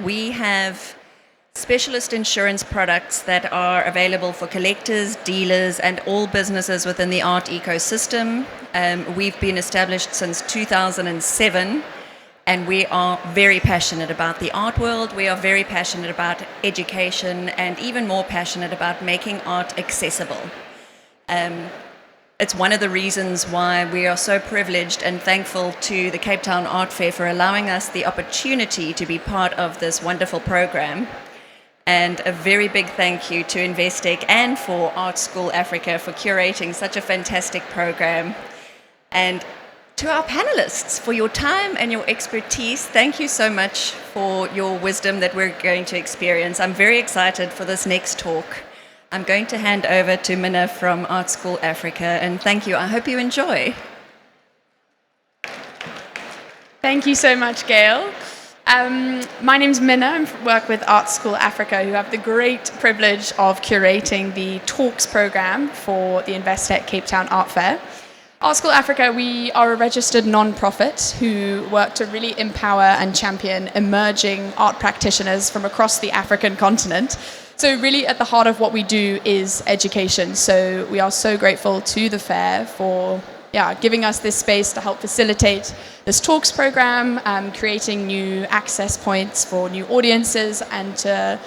We have specialist insurance products that are available for collectors, dealers, and all businesses within the art ecosystem. We've been established since 2007, and we are very passionate about the art world. We are very passionate about education, and even more passionate about making art accessible. It's one of the reasons why we are so privileged and thankful to the Cape Town Art Fair for allowing us the opportunity to be part of this wonderful program. And a very big thank you to Investec and for Art School Africa for curating such a fantastic program. And to our panelists for your time and your expertise, thank you so much for your wisdom that we're going to experience. I'm very excited for this next talk. I'm going to hand over to Minna from Art School Africa, and thank you. I hope you enjoy. Thank you so much, Gail. My name's Minna. I work with Art School Africa, who have the great privilege of curating the Talks program for the Investec Cape Town Art Fair. Art School Africa, we are a registered non-profit who work to really empower and champion emerging art practitioners from across the African continent. So really at the heart of what we do is education. So we are so grateful to the fair for giving us this space to help facilitate this Talks program, creating new access points for new audiences, and to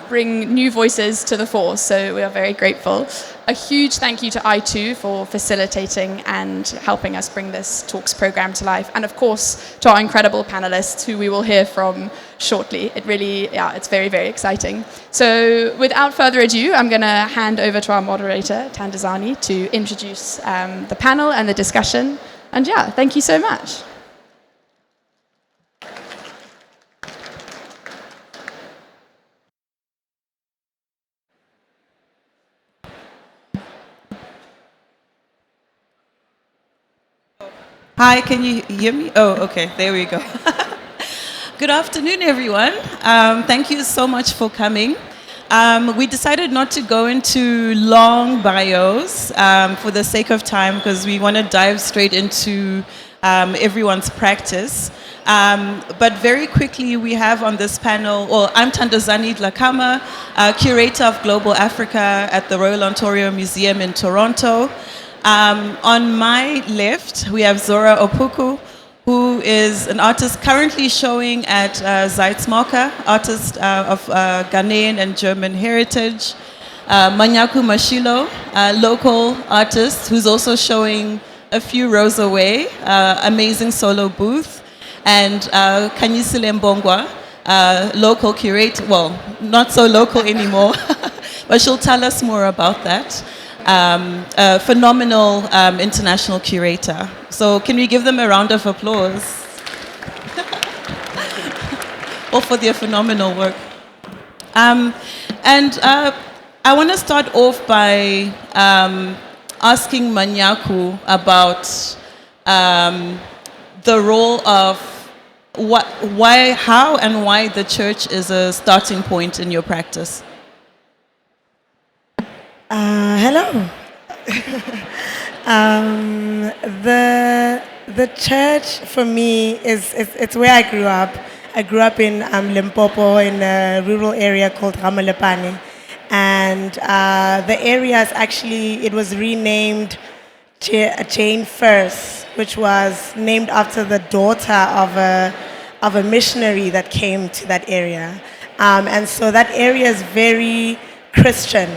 bring new voices to the fore. So we are very grateful. A huge thank you to I2 for facilitating and helping us bring this Talks program to life. And of course, to our incredible panelists who we will hear from shortly. It really, it's very, very exciting. So without further ado, I'm going to hand over to our moderator, Thandazani, to introduce the panel and the discussion. And thank you so much. Hi, can you hear me? Oh, okay, there we go. Good afternoon, everyone. Thank you so much for coming. We decided not to go into long bios for the sake of time, because we want to dive straight into everyone's practice. But very quickly, we have on this panel, I'm Thandazani Dlakama, curator of Global Africa at the Royal Ontario Museum in Toronto. On my left, we have Zora Opuku, who is an artist currently showing at Zeitz-Marker, artist of Ghanaian and German heritage. Manyaku Mashilo, a local artist who's also showing a few rows away, amazing solo booth. And Kanyisile Mbongwa, local curator, well, not so local anymore, but she'll tell us more about that. A phenomenal international curator. So can we give them a round of applause? All for their phenomenal work. I want to start off by asking Manyaku about the role of how and why the church is a starting point in your practice. Hello. The church for me it's where I grew up. I grew up in Limpopo in a rural area called Ramalepane, and the area is actually, it was renamed Jane First, which was named after the daughter of a missionary that came to that area, and so that area is very Christian.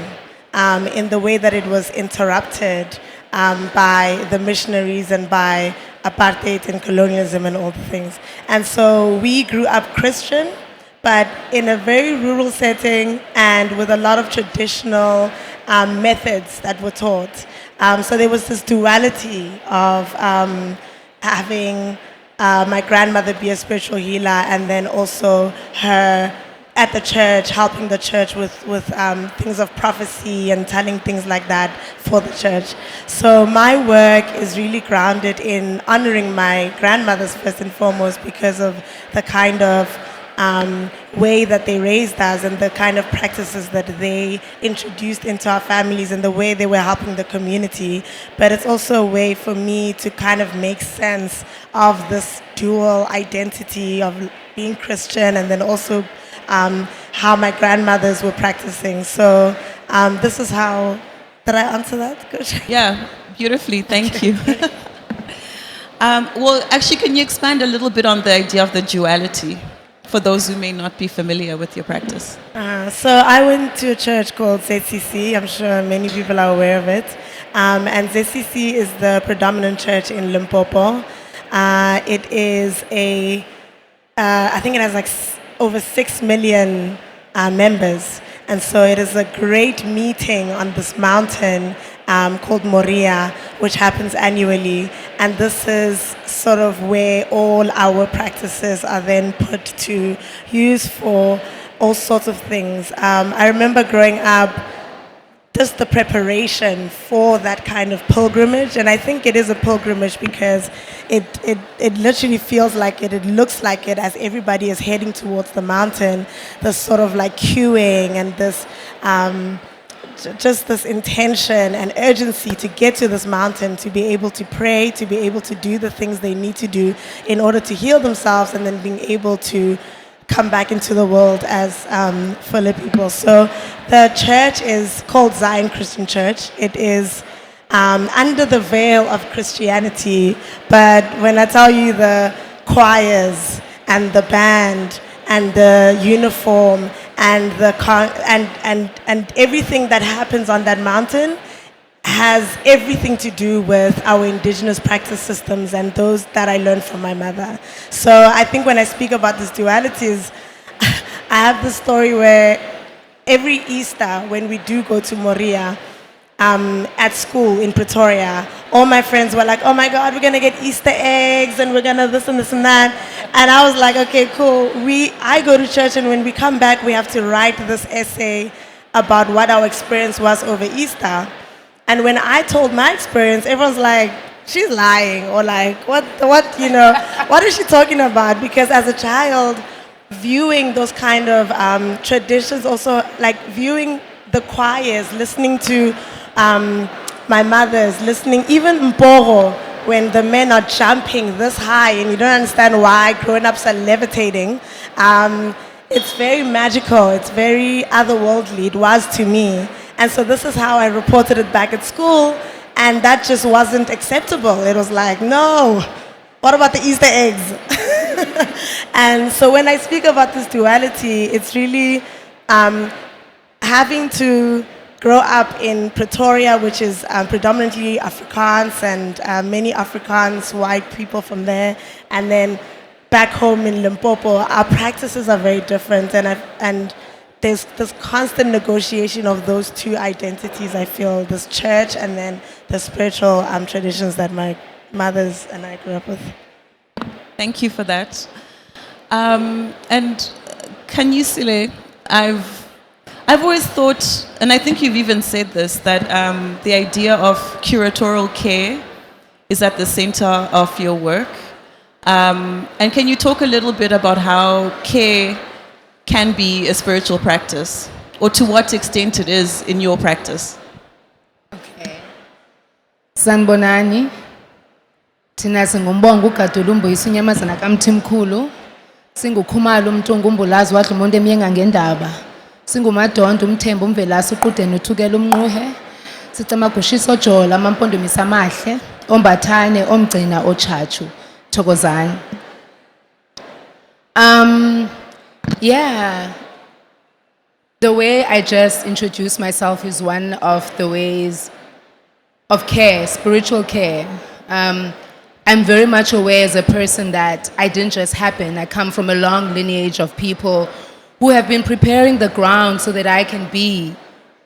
In the way that it was interrupted by the missionaries and by apartheid and colonialism and all the things. And so we grew up Christian, but in a very rural setting and with a lot of traditional methods that were taught. So there was this duality of having my grandmother be a spiritual healer, and then also her at the church, helping the church with things of prophecy and telling things like that for the church. So my work is really grounded in honoring my grandmothers first and foremost, because of the kind of way that they raised us and the kind of practices that they introduced into our families and the way they were helping the community. But it's also a way for me to kind of make sense of this dual identity of being Christian, and then also how my grandmothers were practicing. So this is how. Did I answer that? Good. Yeah, beautifully. Thank you. Well, actually, can you expand a little bit on the idea of the duality for those who may not be familiar with your practice? So I went to a church called ZCC. I'm sure many people are aware of it. And ZCC is the predominant church in Limpopo. It is I think it has like over 6 million members. And so it is a great meeting on this mountain called Moria, which happens annually. And this is sort of where all our practices are then put to use for all sorts of things. I remember growing up, just the preparation for that kind of pilgrimage, and I think it is a pilgrimage because it literally feels like it looks like it as everybody is heading towards the mountain. This sort of like queuing and this just this intention and urgency to get to this mountain, to be able to pray, to be able to do the things they need to do in order to heal themselves, and then being able to come back into the world as fuller people. So the church is called Zion Christian Church. It is under the veil of Christianity, but when I tell you the choirs and the band and the uniform and the and everything that happens on that mountain has everything to do with our indigenous practice systems and those that I learned from my mother. So I think when I speak about these dualities, I have this story where every Easter when we do go to Moria, at school in Pretoria, all my friends were like, oh my God, we're gonna get Easter eggs and we're gonna this and this and that. And I was like, okay, cool. I go to church, and when we come back, we have to write this essay about what our experience was over Easter. And when I told my experience, everyone's like, she's lying, or like, what, what is she talking about? Because as a child, viewing those kind of traditions, also like viewing the choirs, listening to my mothers, listening, even Mporo, when the men are jumping this high and you don't understand why grown-ups are levitating. It's very magical, it's very otherworldly, it was to me. And so this is how I reported it back at school, and that just wasn't acceptable. It was like, no, what about the Easter eggs? And so when I speak about this duality, it's really having to grow up in Pretoria, which is predominantly Afrikaans, and many Afrikaans, white people from there, and then back home in Limpopo, our practices are very different, and there's this constant negotiation of those two identities, I feel, this church and then the spiritual traditions that my mothers and I grew up with. Thank you for that. And Kanyisile, I've always thought, and I think you've even said this, that the idea of curatorial care is at the center of your work. And can you talk a little bit about how care can be a spiritual practice, or to what extent it is in your practice? Okay. Sanibonani. Thina singumbongo ugadulumbu isinyamazana kaMthimkhulu. Singukhumalo umntungu umbulazi wadla umuntu emiyenga ngendaba. Singumadonda umthembu umvelasi uqudeni uthukela umnquhe. Sicema gushisa ojola amampondomise amahle, ombathane, omgcina ochachu. Thokozani. Yeah, the way I just introduced myself is one of the ways of care, spiritual care. I'm very much aware as a person that I didn't just happen. I come from a long lineage of people who have been preparing the ground so that I can be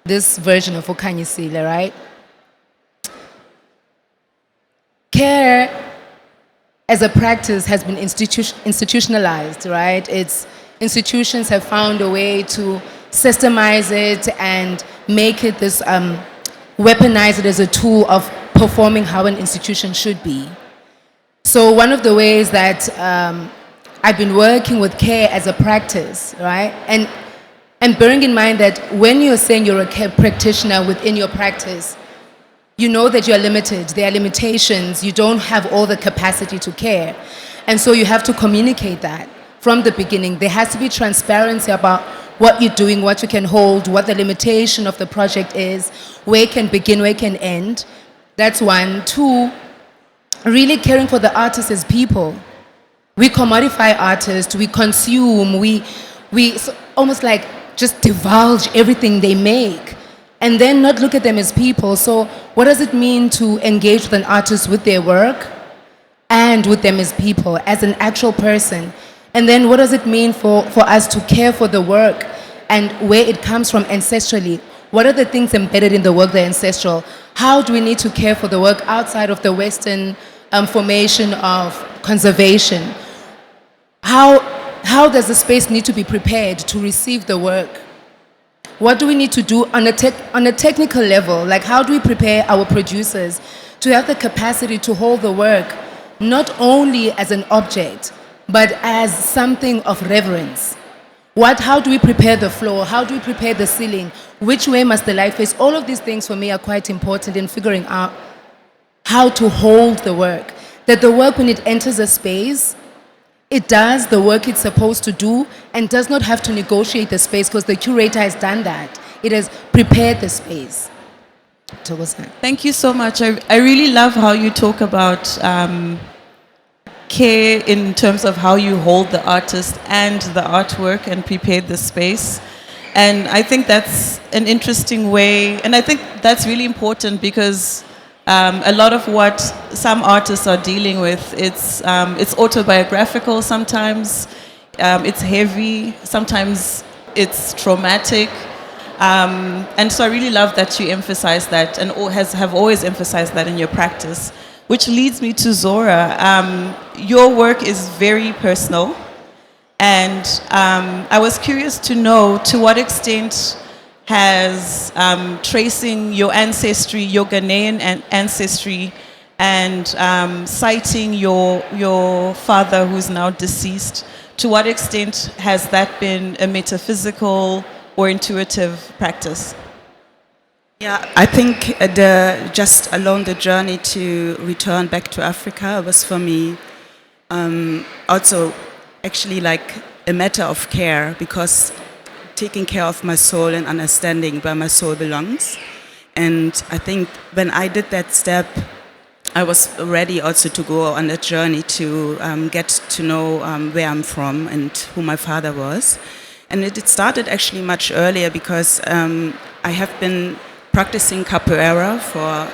this version of Okanyisile, right? Care as a practice has been institutionalized, right? Institutions have found a way to systemize it and make it this, weaponize it as a tool of performing how an institution should be. So one of the ways that I've been working with care as a practice, right? And bearing in mind that when you're saying you're a care practitioner within your practice, you know that you're limited, there are limitations, you don't have all the capacity to care. And so you have to communicate that. from the beginning. There has to be transparency about what you're doing, what you can hold, what the limitation of the project is, where it can begin, where it can end. That's one. Two, really caring for the artists as people. We commodify artists, we consume, we almost like just divulge everything they make and then not look at them as people. So what does it mean to engage with an artist with their work and with them as people, as an actual person? And then what does it mean for us to care for the work and where it comes from ancestrally? What are the things embedded in the work that are ancestral? How do we need to care for the work outside of the Western formation of conservation? How does the space need to be prepared to receive the work? What do we need to do on a technical level? Like, how do we prepare our producers to have the capacity to hold the work not only as an object, but as something of reverence? How do we prepare the floor? How do we prepare the ceiling? Which way must the light face? All of these things for me are quite important in figuring out how to hold the work. That the work, when it enters a space, it does the work it's supposed to do and does not have to negotiate the space because the curator has done that. It has prepared the space. Thank you so much. I really love how you talk about care in terms of how you hold the artist and the artwork and prepare the space. And I think that's an interesting way, and I think that's really important because a lot of what some artists are dealing with, it's autobiographical sometimes, it's heavy, sometimes it's traumatic. And so I really love that you emphasize that and have always emphasized that in your practice, which leads me to Zora. Your work is very personal, and I was curious to know to what extent has tracing your ancestry, your Ghanaian ancestry, and citing your father who's now deceased, to what extent has that been a metaphysical or intuitive practice? Yeah, I think just along the journey to return back to Africa was for me also actually like a matter of care, because taking care of my soul and understanding where my soul belongs. And I think when I did that step, I was ready also to go on that journey to get to know where I'm from and who my father was. And it started actually much earlier because I have been practicing capoeira for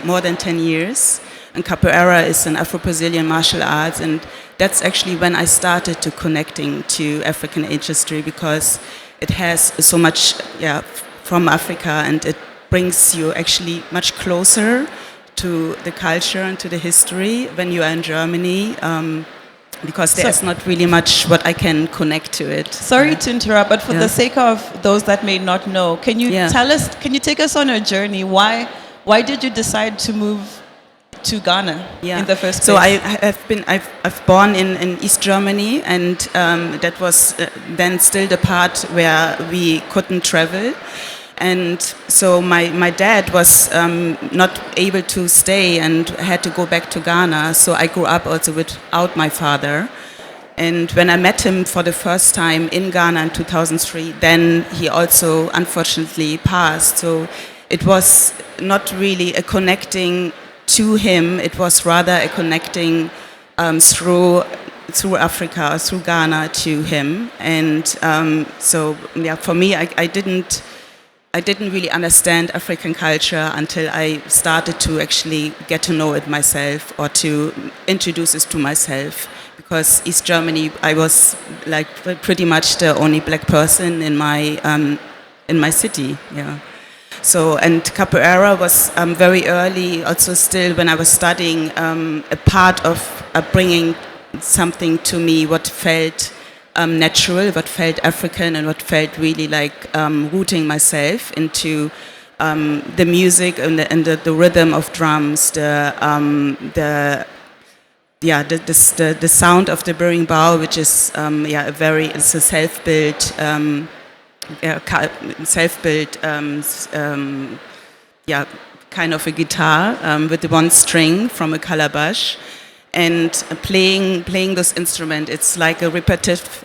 more than 10 years. And capoeira is an Afro-Brazilian martial arts, and that's actually when I started to connecting to African ancestry, because it has so much from Africa, and it brings you actually much closer to the culture and to the history when you are in Germany, because there's not really much what I can connect to it. Sorry to interrupt, but for the sake of those that may not know, can you tell us, can you take us on a journey? Why did you decide to move to Ghana in the first place? So I've born in East Germany, and that was then still the part where we couldn't travel. And so my dad was not able to stay and had to go back to Ghana. So I grew up also without my father. And when I met him for the first time in Ghana in 2003, then he also unfortunately passed. So it was not really a connecting to him, it was rather a connecting through Africa, through Ghana to him. And so for me, I didn't really understand African culture until I started to actually get to know it myself, or to introduce it to myself. Because East Germany, I was like pretty much the only black person in my city. Yeah. So, and capoeira was very early, also still when I was studying, a part of bringing something to me what felt natural, what felt African, and what felt really like rooting myself into the music and the rhythm of drums, the sound of the berimbau, which is it's a self-built kind of a guitar with one string from a calabash. and playing this instrument. It's like a repetitive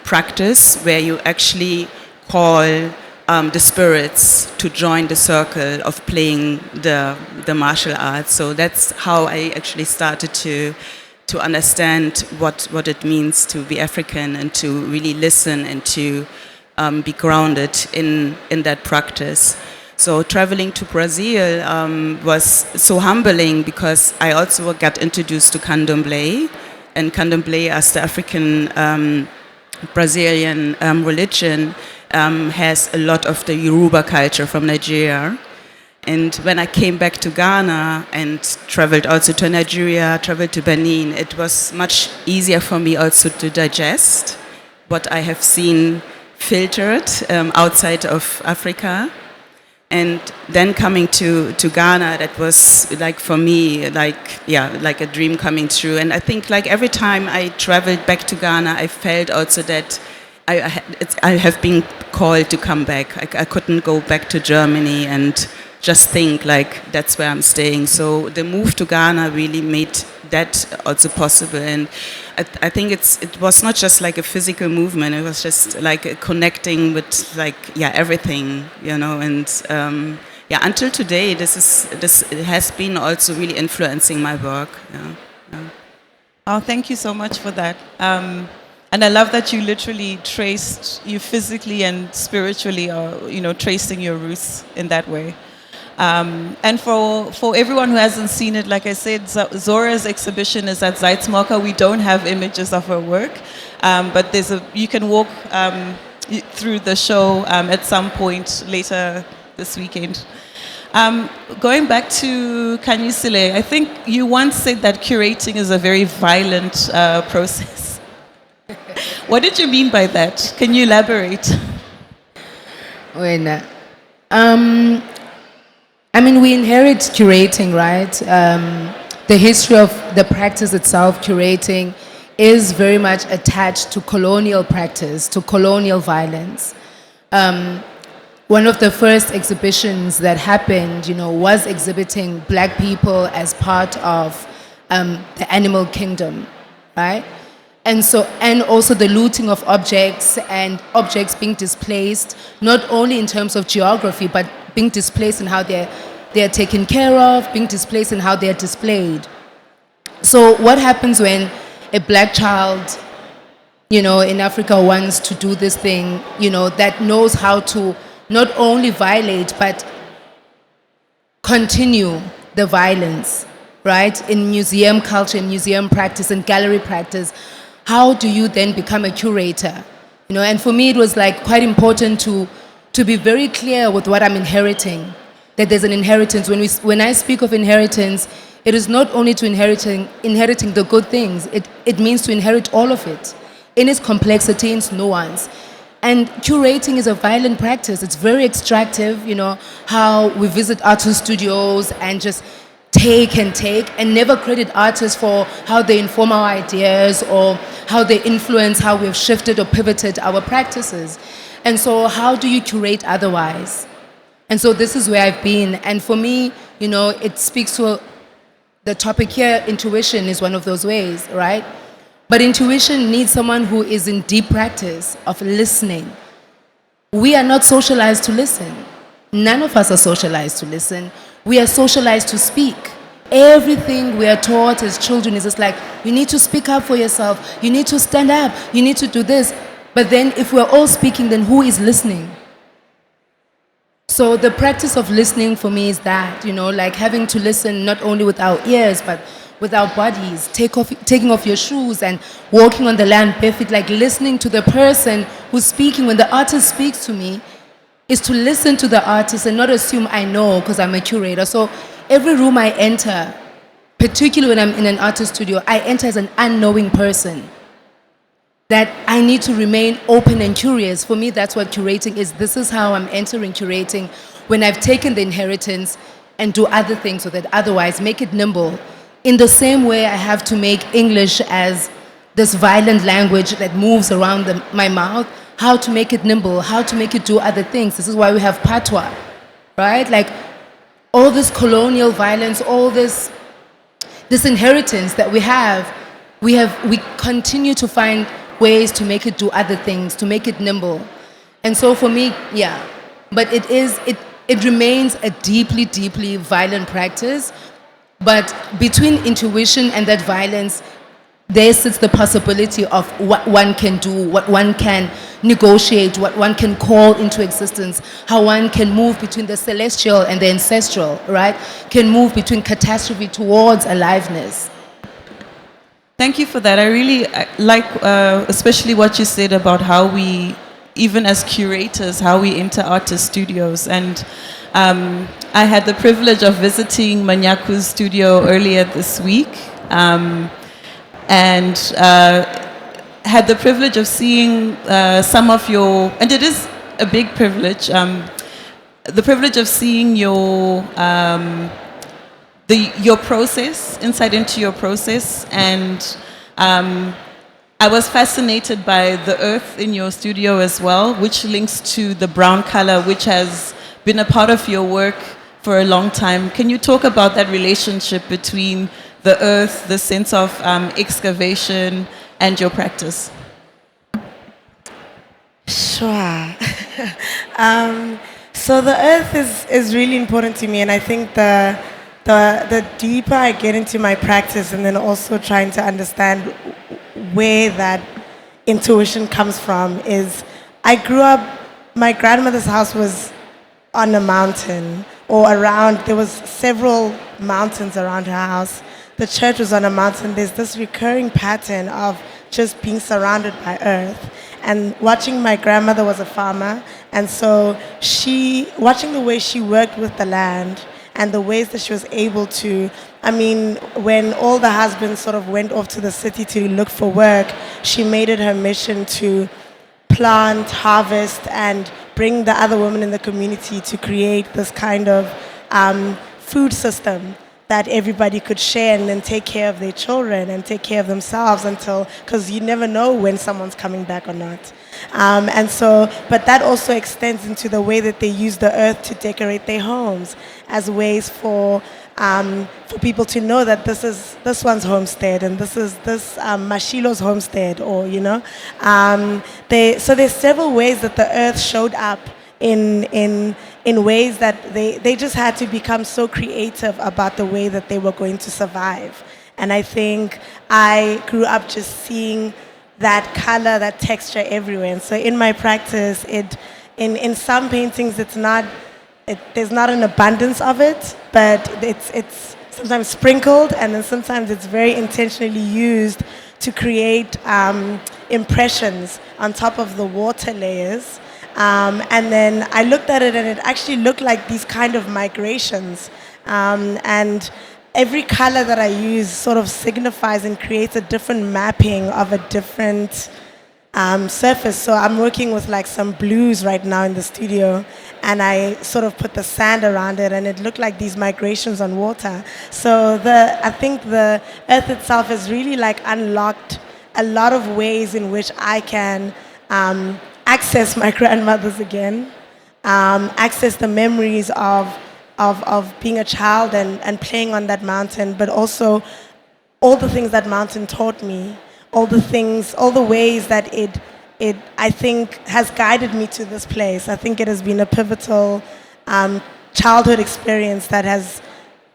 practice where you actually call the spirits to join the circle of playing the martial arts. So that's how I actually started to understand what it means to be African and to really listen and to be grounded in that practice. So traveling to Brazil was so humbling because I also got introduced to candomblé, and candomblé as the African Brazilian religion has a lot of the Yoruba culture from Nigeria. And when I came back to Ghana and traveled also to Nigeria, traveled to Benin, it was much easier for me also to digest what I have seen filtered outside of Africa. And then coming to Ghana, that was like for me, like a dream coming true. And I think like every time I traveled back to Ghana, I felt also that I have been called to come back. I couldn't go back to Germany and just think like that's where I'm staying. So the move to Ghana really made that also possible. And I think it was not just like a physical movement, it was just like a connecting with like, everything, and until today, it has been also really influencing my work. Oh, thank you so much for that. And I love that you literally you physically and spiritually are, tracing your roots in that way. And for everyone who hasn't seen it, like I said, Zora's exhibition is at Zeitmarker. We don't have images of her work, but you can walk through the show at some point later this weekend. Going back to Kanyisile, I think you once said that curating is a very violent process. What did you mean by that? Can you elaborate? We inherit curating, right? The history of the practice itself, curating, is very much attached to colonial practice, to colonial violence. One of the first exhibitions that happened, was exhibiting black people as part of the animal kingdom, right? And also the looting of objects and objects being displaced, not only in terms of geography, but being displaced in how they're taken care of, being displaced in how they're displayed. So what happens when a black child, in Africa wants to do this thing, that knows how to not only violate, but continue the violence, right? In museum culture, in museum practice, in gallery practice, how do you then become a curator? And for me, it was like quite important to be very clear with what I'm inheriting, that there's an inheritance. When I speak of inheritance, it is not only to inheriting the good things, it means to inherit all of it, in its complexity, in its nuance. And curating is a violent practice. It's very extractive, how we visit artist studios and just take and never credit artists for how they inform our ideas or how they influence how we've shifted or pivoted our practices. And so how do you curate otherwise? And so this is where I've been. And for me, it speaks to the topic here. Intuition is one of those ways, right? But intuition needs someone who is in deep practice of listening. We are not socialized to listen. None of us are socialized to listen. We are socialized to speak. Everything we are taught as children is just like, you need to speak up for yourself. You need to stand up. You need to do this. But then if we're all speaking, then who is listening? So the practice of listening for me is that, like having to listen not only with our ears, but with our bodies, taking off your shoes and walking on the land barefoot, like listening to the person who's speaking. When the artist speaks to me, is to listen to the artist and not assume I know because I'm a curator. So every room I enter, particularly when I'm in an artist studio, I enter as an unknowing person. That I need to remain open and curious. For me, that's what curating is. This is how I'm entering curating when I've taken the inheritance and do other things with it. Otherwise, make it nimble. In the same way, I have to make English as this violent language that moves around my mouth, how to make it nimble, how to make it do other things. This is why we have patois, right? Like all this colonial violence, all this this inheritance that we continue to find ways to make it do other things, to make it nimble. And so for me, yeah, but it remains a deeply, deeply violent practice. But between intuition and that violence, there sits the possibility of what one can do, what one can negotiate, what one can call into existence, how one can move between the celestial and the ancestral, right? Can move between catastrophe towards aliveness. Thank you for that. I really like, especially what you said about how we, even as curators, how we enter artist studios. And I had the privilege of visiting Manyaku's studio earlier this week, and had the privilege of seeing some of your, and it is a big privilege, the privilege of seeing your process, insight into your process. And I was fascinated by the earth in your studio as well, which links to the brown color, which has been a part of your work for a long time. Can you talk about that relationship between the earth, the sense of excavation, and your practice? Sure. So the earth is really important to me, and I think the deeper I get into my practice, and then also trying to understand where that intuition comes from, is I grew up, my grandmother's house was on a mountain, or around, there was several mountains around her house. The church was on a mountain. There's this recurring pattern of just being surrounded by earth. And watching, my grandmother was a farmer, and so watching the way she worked with the land and the ways that she was able to, I mean, when all the husbands sort of went off to the city to look for work, she made it her mission to plant, harvest, and bring the other women in the community to create this kind of food system that everybody could share, and then take care of their children and take care of themselves until, because you never know when someone's coming back or not. And so, but that also extends into the way that they use the earth to decorate their homes as ways for people to know that this is this one's homestead, and this is Mashilo's homestead, or so there's several ways that the earth showed up in ways that they just had to become so creative about the way that they were going to survive. And I think I grew up just seeing that color, that texture everywhere. And so in my practice, in some paintings, there's not an abundance of it, but it's sometimes sprinkled, and then sometimes it's very intentionally used to create impressions on top of the water layers. And then I looked at it, and it actually looked like these kind of migrations. And every color that I use sort of signifies and creates a different mapping of a different surface. So I'm working with like some blues right now in the studio, and I sort of put the sand around it, and it looked like these migrations on water. So I think the earth itself has really like unlocked a lot of ways in which I can access my grandmothers again, access the memories of being a child and playing on that mountain, but also all the things that mountain taught me, all the ways that it I think has guided me to this place. I think it has been a pivotal childhood experience that has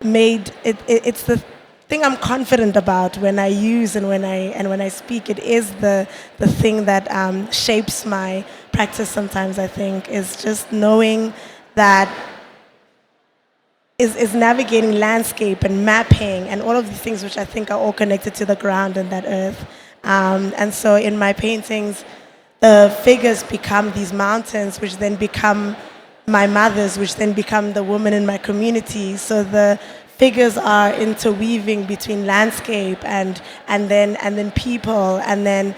made it's the thing I'm confident about when I use and when I speak. It is the thing that shapes my practice sometimes, I think, is just knowing that is navigating landscape and mapping and all of these things, which I think are all connected to the ground and that earth. And so in my paintings, the figures become these mountains, which then become my mothers, which then become the women in my community. So the figures are interweaving between landscape and then people, and then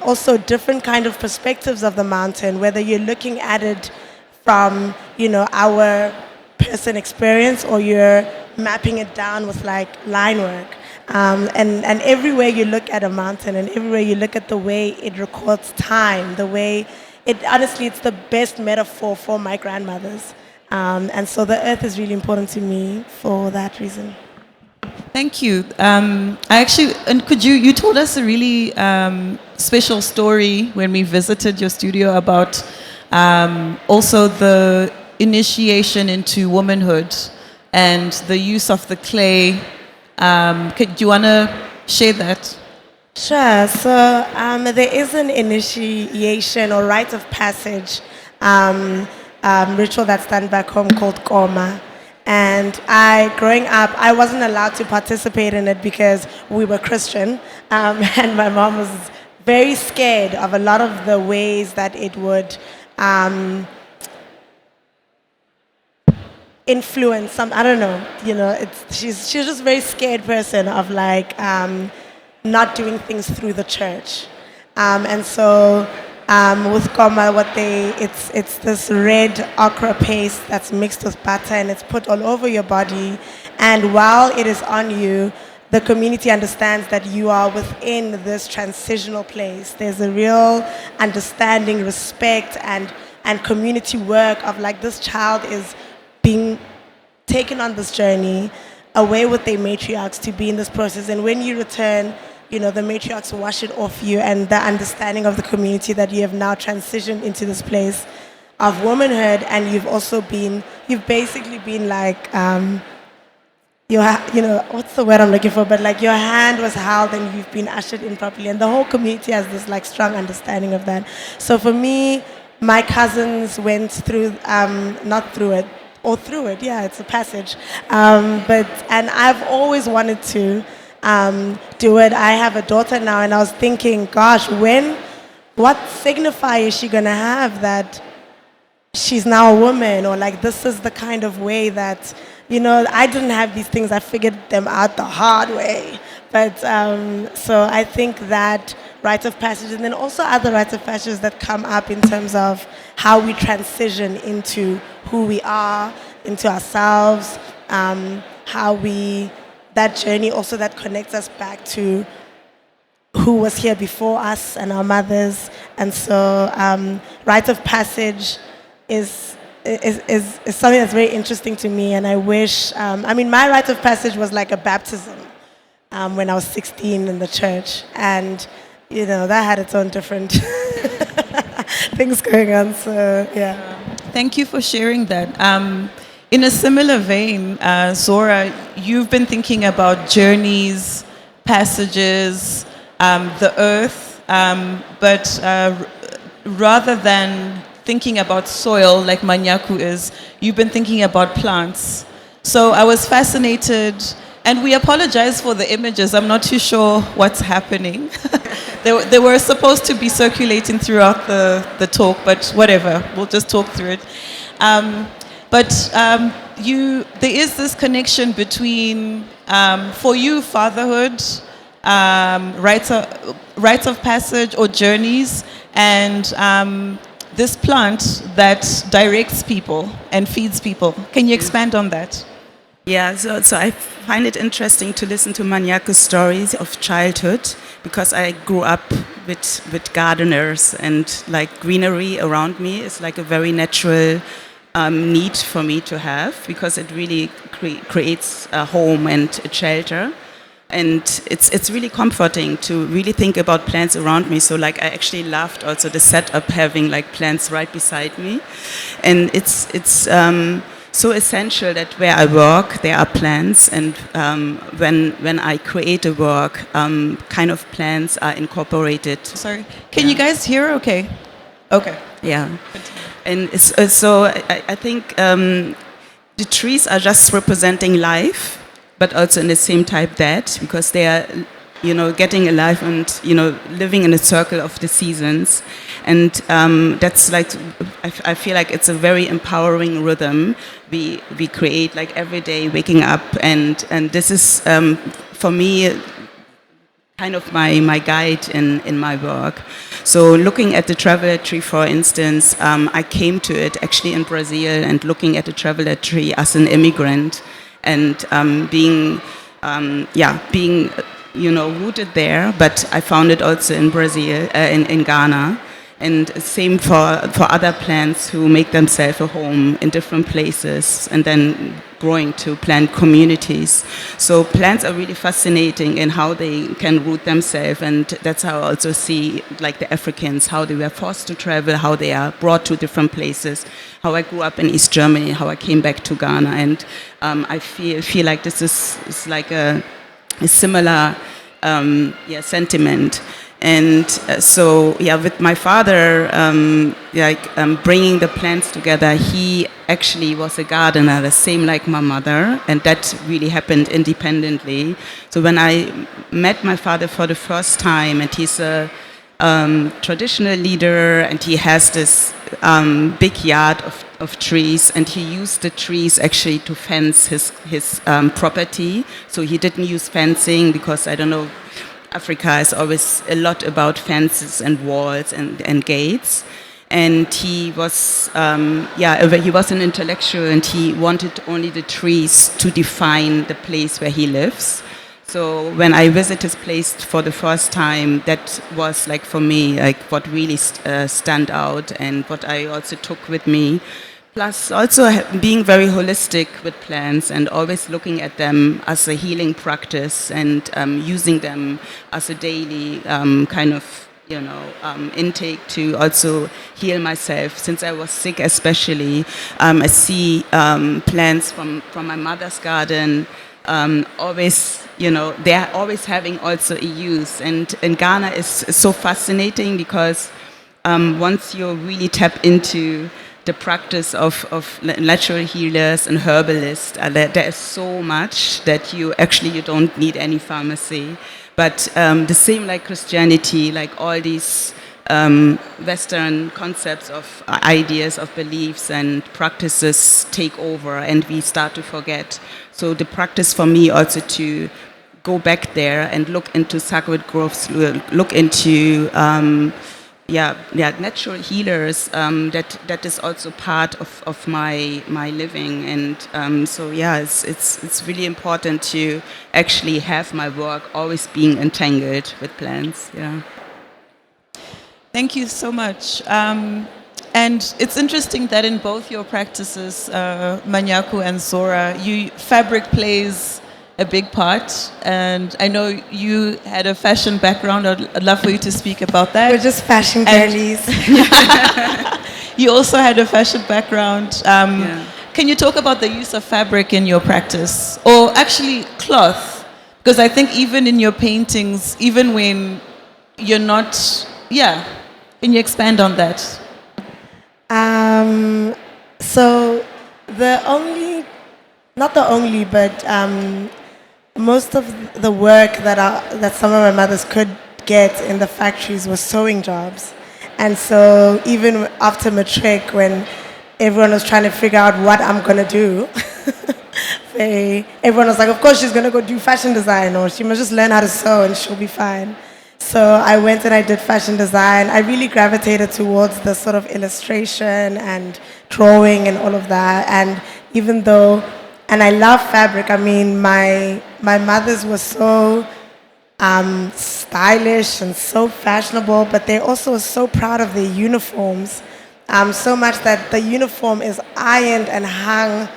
also different kind of perspectives of the mountain, whether you're looking at it from our person experience, or you're mapping it down with like line work. And everywhere you look at a mountain, and everywhere you look at the way it records time, the way honestly, it's the best metaphor for my grandmothers. And so the earth is really important to me for that reason. Thank you. And you told us a really special story when we visited your studio about also the initiation into womanhood and the use of the clay. Do you want to share that? Sure. So there is an initiation or rite of passage ritual that's done back home called koma. And growing up, I wasn't allowed to participate in it because we were Christian, and my mom was very scared of a lot of the ways that it would influence some. I don't know. She's just a very scared person of like not doing things through the church, and so. With koma, it's this red okra paste that's mixed with butter and it's put all over your body. And while it is on you, the community understands that you are within this transitional place. There's a real understanding, respect, and community work of like this child is being taken on this journey away with their matriarchs to be in this process. And when you return, the matriarchs wash it off you, and the understanding of the community that you have now transitioned into this place of womanhood, and you've basically been like, what's the word I'm looking for? But like your hand was held and you've been ushered in properly, and the whole community has this like strong understanding of that. So for me, my cousins went through, not through it, or through it, yeah, it's a passage. And I've always wanted to do it. I have a daughter now, and I was thinking, gosh, what signifier is she gonna have that she's now a woman, or like this is the kind of way that, I didn't have these things. I figured them out the hard way. But so I think that rite of passage, and then also other rites of passage that come up in terms of how we transition into who we are, into ourselves, that journey also that connects us back to who was here before us and our mothers. And so rite of passage is something that's very interesting to me, and I wish, my rite of passage was like a baptism when I was 16 in the church, and that had its own different things going on, so yeah. Thank you for sharing that. In a similar vein, Zora, you've been thinking about journeys, passages, the earth, but rather than thinking about soil like Manyaku is, you've been thinking about plants. So I was fascinated, and we apologize for the images. I'm not too sure what's happening. They were supposed to be circulating throughout the talk, but whatever, we'll just talk through it. But there is this connection between, for you, fatherhood, rites of passage or journeys, and this plant that directs people and feeds people. Can you expand on that? Yeah, so I find it interesting to listen to Manyaku's stories of childhood, because I grew up with gardeners, and like greenery around me is like a very natural need for me to have, because it really creates a home and a shelter, and it's really comforting to really think about plants around me. So like I actually loved also the setup having like plants right beside me, and it's so essential that where I work there are plants, and when I create a work, kind of plants are incorporated. Sorry, can you guys hear? Okay. Yeah. And so I think the trees are just representing life, but also in the same type death, because they are, getting alive and, living in a circle of the seasons. And that's like, I feel like it's a very empowering rhythm we create, like every day waking up. And this is, for me, kind of my guide in my work. So looking at the traveler tree, for instance, I came to it actually in Brazil, and looking at the traveler tree as an immigrant, and being rooted there. But I found it also in Brazil, in Ghana, And same for other plants who make themselves a home in different places and then growing to plant communities. So plants are really fascinating in how they can root themselves, and that's how I also see like the Africans, how they were forced to travel, how they are brought to different places, how I grew up in East Germany, how I came back to Ghana, and I feel like this is like a similar sentiment. And so, with my father, bringing the plants together, he actually was a gardener, the same like my mother, and that really happened independently. So when I met my father for the first time, and he's a traditional leader, and he has this big yard of trees, and he used the trees actually to fence his property. So he didn't use fencing because, I don't know, Africa is always a lot about fences and walls and gates. And he was, he was an intellectual, and he wanted only the trees to define the place where he lives. So when I visited his place for the first time, that was like for me, like what really stand out, and what I also took with me. Plus also being very holistic with plants and always looking at them as a healing practice, and using them as a daily kind of intake to also heal myself. Since I was sick especially, I see plants from my mother's garden always, they're always having also a use. And Ghana is so fascinating because once you really tap into the practice of natural healers and herbalists, there is so much that you don't need any pharmacy. But the same like Christianity, like all these Western concepts of ideas, of beliefs and practices take over, and we start to forget. So the practice for me also to go back there and look into sacred groves, look into natural healers, that is also part of my living. And it's really important to actually have my work always being entangled with plants. Thank you so much. And it's interesting that in both your practices, Manyaku and Zora, fabric plays a big part. And I know you had a fashion background. I'd love for you to speak about that. We're just fashion girlies. You also had a fashion background. Can you talk about the use of fabric in your practice? Or actually cloth? Because I think even in your paintings, even when you're not... Can you expand on that? So most of the work that some of my mothers could get in the factories was sewing jobs. And so even after matric, when everyone was trying to figure out what I'm going to do, everyone was like, of course she's going to go do fashion design, or she must just learn how to sew and she'll be fine. So I went and I did fashion design. I really gravitated towards the sort of illustration and drawing and all of that. And and I love fabric. I mean, my mothers were so stylish and so fashionable, but they also were so proud of their uniforms. So much that the uniform is ironed and hung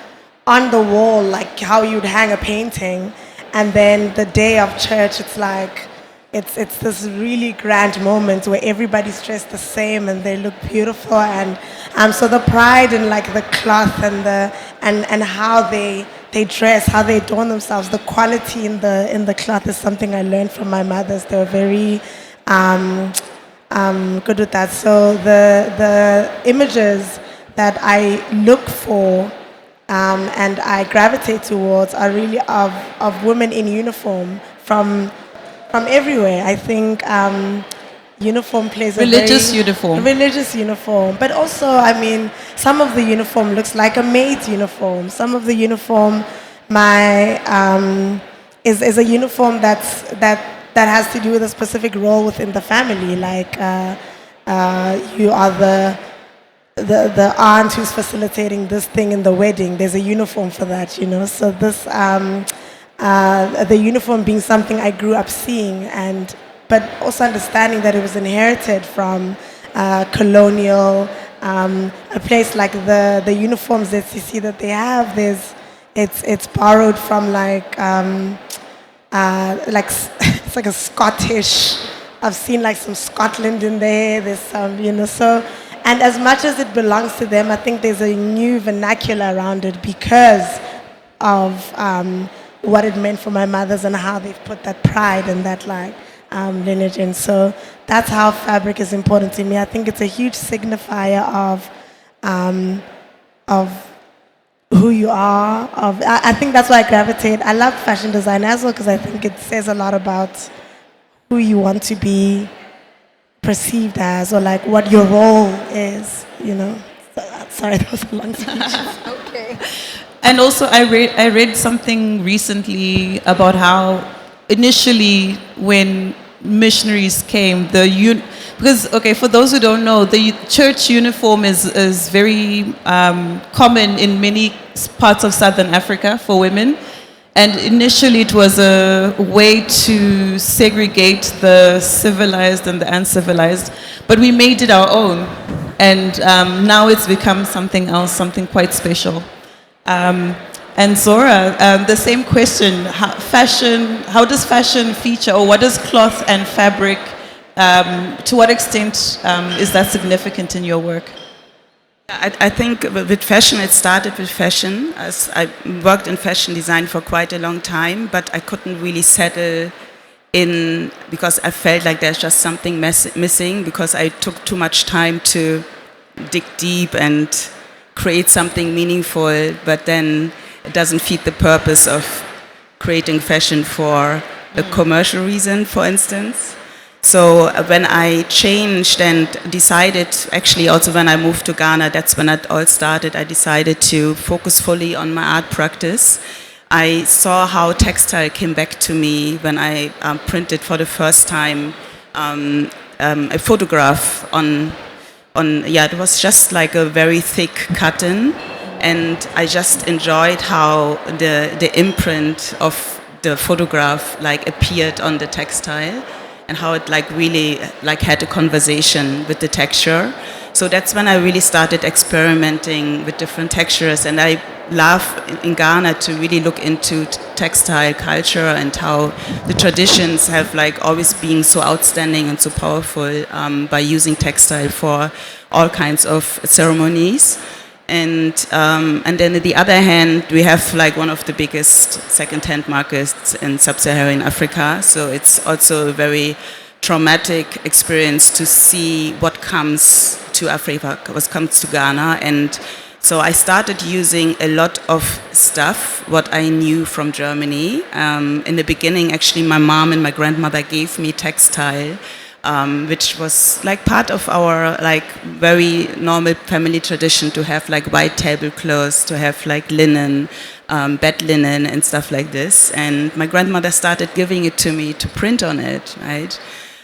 on the wall, like how you'd hang a painting. And then the day of church, it's like, it's this really grand moment where everybody's dressed the same and they look beautiful. And so the pride in like the cloth and how they dress, how they adorn themselves, the quality in the cloth is something I learned from my mothers. They were very good with that. So the images that I look for and I gravitate towards are really of women in uniform from everywhere. I think uniform plays religious uniform. But also, I mean, some of the uniform looks like a maid's uniform. Some of the uniform is a uniform that has to do with a specific role within the family. Like you are the aunt who's facilitating this thing in the wedding. There's a uniform for that, So this the uniform being something I grew up seeing, but also understanding that it was inherited from colonial. A place like the uniforms that you see that they have, it's borrowed from it's like a Scottish. I've seen like some Scotland in there. There's some, so. And as much as it belongs to them, I think there's a new vernacular around it because of what it meant for my mothers and how they've put that pride and that lineage in. So that's how fabric is important to me. I think it's a huge signifier of who you are. I think that's why I gravitate. I love fashion design as well because I think it says a lot about who you want to be perceived as, or like what your role is. Sorry, that was a long speech. Okay. And also, I read something recently about how initially when missionaries came, because for those who don't know, the church uniform is very common in many parts of Southern Africa for women. And initially it was a way to segregate the civilized and the uncivilized, but we made it our own. And now it's become something else, something quite special. And Zora, the same question, how does fashion feature, or what does cloth and fabric, to what extent is that significant in your work? I think with fashion, it started with fashion, as I worked in fashion design for quite a long time, but I couldn't really settle in because I felt like there's just something missing because I took too much time to dig deep and create something meaningful, but then it doesn't feed the purpose of creating fashion for a commercial reason, for instance. So when I changed and decided, actually also when I moved to Ghana, that's when it all started, I decided to focus fully on my art practice. I saw how textile came back to me when I printed for the first time a photograph it was just like a very thick cotton, and I just enjoyed how the imprint of the photograph appeared on the textile, and how it really had a conversation with the texture. So that's when I really started experimenting with different textures, and I love in Ghana to really look into textile culture and how the traditions have always been so outstanding and so powerful by using textile for all kinds of ceremonies. And then on the other hand, we have one of the biggest second-hand markets in sub-Saharan Africa. So it's also a very traumatic experience to see what comes to Africa, what comes to Ghana. And so I started using a lot of stuff, what I knew from Germany. In the beginning, actually, my mom and my grandmother gave me textile, which was part of our very normal family tradition to have white tablecloths, to have linen, bed linen and stuff like this. And my grandmother started giving it to me to print on it, right?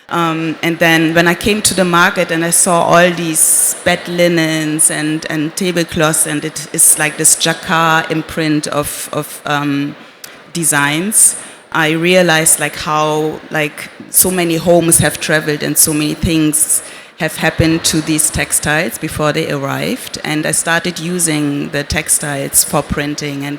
And then when I came to the market and I saw all these bed linens and tablecloths, and it is this jacquard imprint of designs, I realized how so many homes have traveled and so many things have happened to these textiles before they arrived. And I started using the textiles for printing, and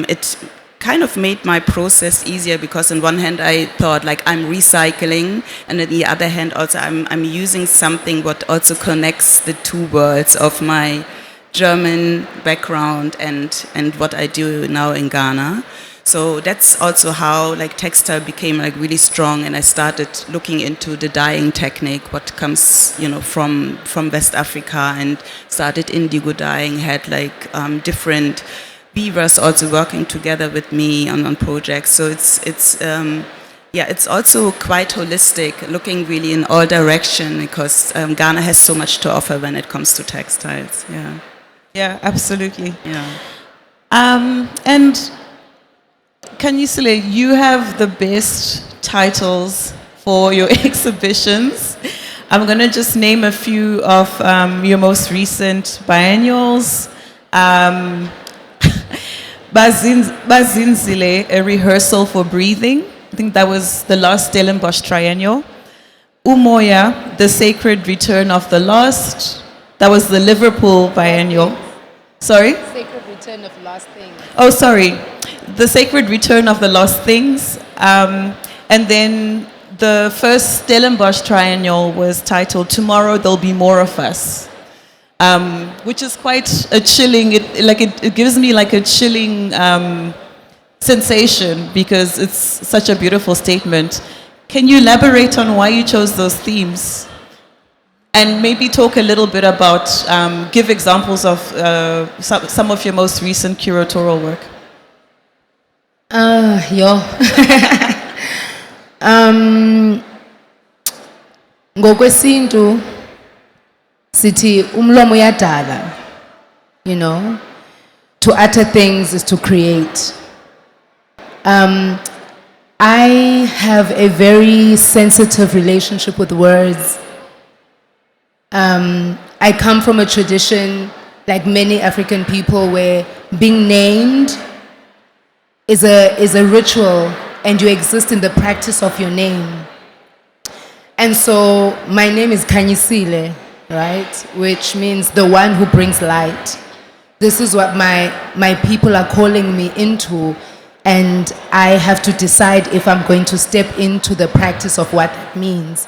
it kind of made my process easier because on one hand I thought I'm recycling, and on the other hand also I'm using something what also connects the two worlds of my German background and what I do now in Ghana. So that's also how textile became really strong, and I started looking into the dyeing technique, what comes from West Africa, and started indigo dyeing, had different weavers also working together with me on projects. So it's also quite holistic, looking really in all direction, because Ghana has so much to offer when it comes to textiles. Yeah, absolutely. Yeah. And Kanyisile, you have the best titles for your exhibitions. I'm going to just name a few of your most recent biennials. Bazinzile, a rehearsal for breathing. I think that was the last Stellenbosch triennial. Umoya, The Sacred Return of the Lost. That was the Liverpool biennial. Sorry? Sacred Return of Lost Things. Oh, sorry. The Sacred Return of the Lost Things. And then the first Stellenbosch triennial was titled Tomorrow There'll Be More of Us, which is quite a chilling, it gives me like a chilling sensation because it's such a beautiful statement. Can you elaborate on why you chose those themes? And maybe talk a little bit about, give examples of some of your most recent curatorial work. Ngokwesintu sithi umlomo uyadala, you know. To utter things is to create. I have a very sensitive relationship with words. I come from a tradition, like many African people, where being named is a ritual and you exist in the practice of your name. And so my name is Kanyisile, right? Which means the one who brings light. This is what my people are calling me into, and I have to decide if I'm going to step into the practice of what that means.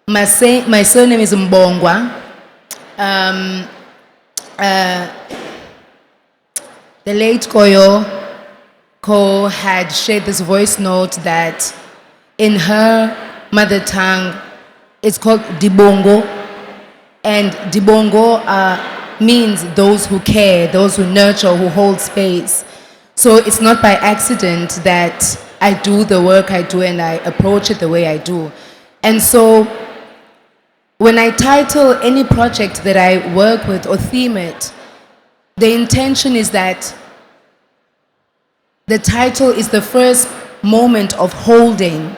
My surname is Mbongwa. The late Ko had shared this voice note that in her mother tongue, it's called Dibongo. And Dibongo means those who care, those who nurture, who hold space. So it's not by accident that I do the work I do and I approach it the way I do. And so when I title any project that I work with or theme it, the intention is that the title is the first moment of holding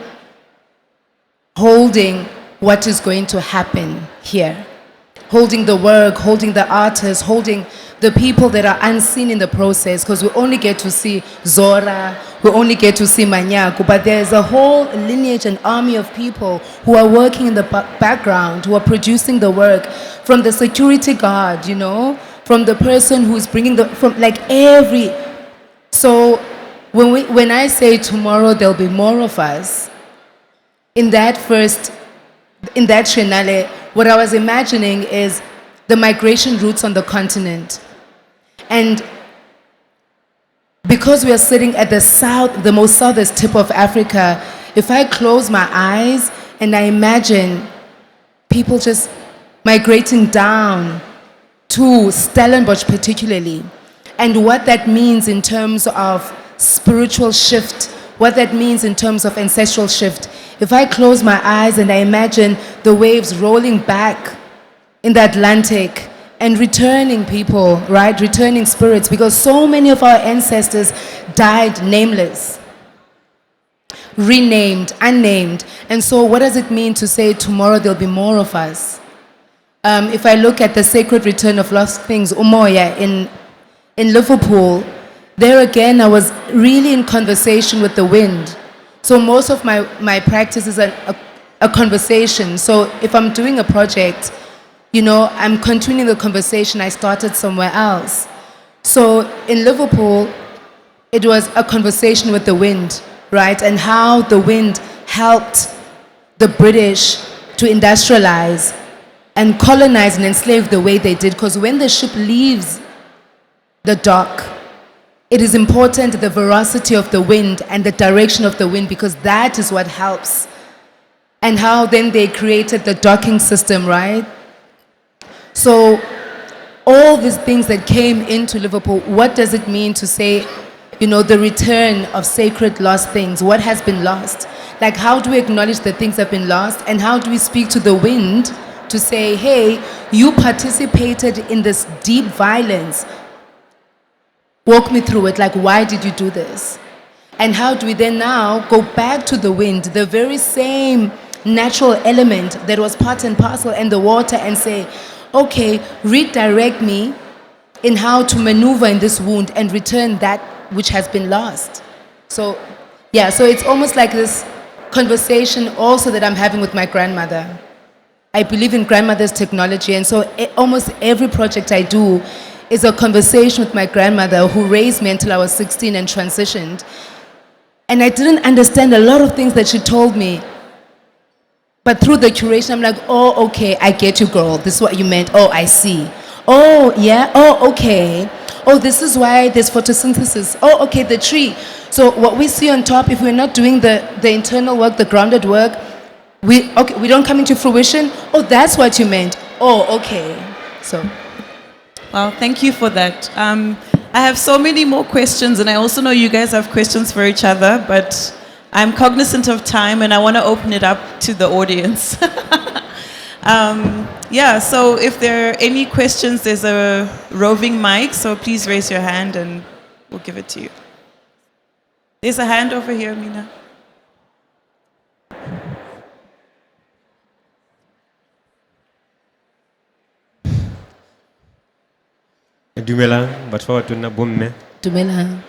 what is going to happen here. Holding the work, holding the artists, holding the people that are unseen in the process, because we only get to see Zora, we only get to see Manyaku, but there's a whole lineage and army of people who are working in the background, who are producing the work, from the security guard, you know, from the person who's bringing so when I say tomorrow there'll be more of us, in that Trinale, what I was imagining is the migration routes on the continent. And because we are sitting at the most southern tip of Africa, if I close my eyes and I imagine people just migrating down to Stellenbosch particularly, and what that means in terms of spiritual shift, what that means in terms of ancestral shift. If I close my eyes and I imagine the waves rolling back in the Atlantic and returning people, right? Returning spirits, because so many of our ancestors died nameless, renamed, unnamed. And so what does it mean to say tomorrow there'll be more of us? If I look at the Sacred Return of Lost Things, Umoya, in Liverpool, there again I was really in conversation with the wind. So most of my practice is a conversation. So if I'm doing a project, you know, I'm continuing the conversation I started somewhere else. So in Liverpool, it was a conversation with the wind, right? And how the wind helped the British to industrialize and colonize and enslave the way they did. Because when the ship leaves the dock, it is important the veracity of the wind and the direction of the wind, because that is what helps. And how then they created the docking system, right? So all these things that came into Liverpool, what does it mean to say, you know, the return of sacred lost things? What has been lost? Like, how do we acknowledge the things that have been lost? And how do we speak to the wind to say, hey, you participated in this deep violence. Walk me through it, like, why did you do this? And how do we then now go back to the wind, the very same natural element that was part and parcel, and the water, and say, okay, redirect me in how to maneuver in this wound and return that which has been lost. So, yeah, so it's almost like this conversation also that I'm having with my grandmother. I believe in grandmother's technology, and so almost every project I do is a conversation with my grandmother who raised me until I was 16 and transitioned. And I didn't understand a lot of things that she told me. But through the curation, I'm like, oh, okay, I get you, girl. This is what you meant. Oh, I see. Oh, yeah. Oh, okay. Oh, this is why there's photosynthesis. Oh, okay, the tree. So what we see on top, if we're not doing the internal work, the grounded work, we don't come into fruition. Oh, that's what you meant. Oh, okay. So. Well, thank you for that. I have so many more questions, and I also know you guys have questions for each other, but I'm cognizant of time, and I want to open it up to the audience. Yeah, so if there are any questions, there's a roving mic, so please raise your hand, and we'll give it to you. There's a hand over here, Mina. Dumelang, batho ba tona bomme. Dumelang.